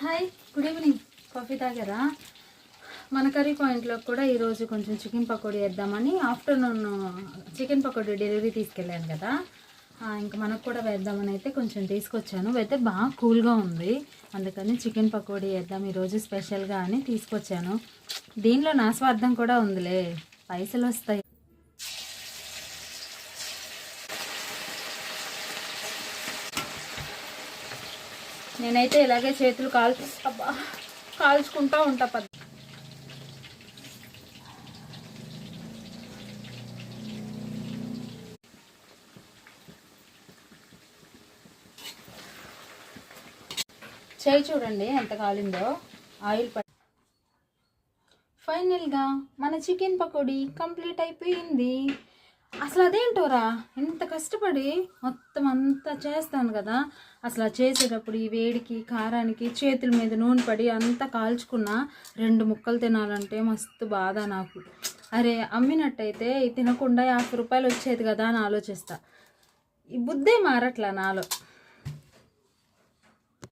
Hi, good evening. Coffee తాగారా? మన curry పాయింట్లో కూడా ఈరోజు కొంచెం చికెన్ పకోడీ వేద్దామని ఆఫ్టర్నూన్ చికెన్ పకోడీ డెలివరీ తీసుకెళ్ళాను కదా, ఇంకా మనకు కూడా వేద్దామని అయితే కొంచెం తీసుకొచ్చాను. అయితే బాగా కూల్గా ఉంది, అందుకని చికెన్ పకోడీ వేద్దాం ఈరోజు స్పెషల్గా అని తీసుకొచ్చాను. దీనిలో నా స్వార్థం కూడా ఉందిలే, పైసలు వస్తాయి. నేనైతే ఇలాగే చేతులు కాల్చుకుంటూ ఉంటా. చేయి చూడండి ఎంత కాలిందో, ఆయిల్ ఫైనల్గా మన చికెన్ పకోడీ కంప్లీట్ అయిపోయింది. అసలు అదేంటోరా, ఇంత కష్టపడి మొత్తం అంతా చేస్తాను కదా, అసలు చేసేటప్పుడు ఈ వేడికి కారానికి చేతుల మీద నూనె పడి అంతా కాల్చుకున్నా 2 ముక్కలు తినాలంటే మస్తు బాధ నాకు. అరే అమ్మినట్టయితే తినకుండా 50 రూపాయలు వచ్చేది కదా అని ఆలోచిస్తా. ఈ బుద్ధే మారట్లా నాలో.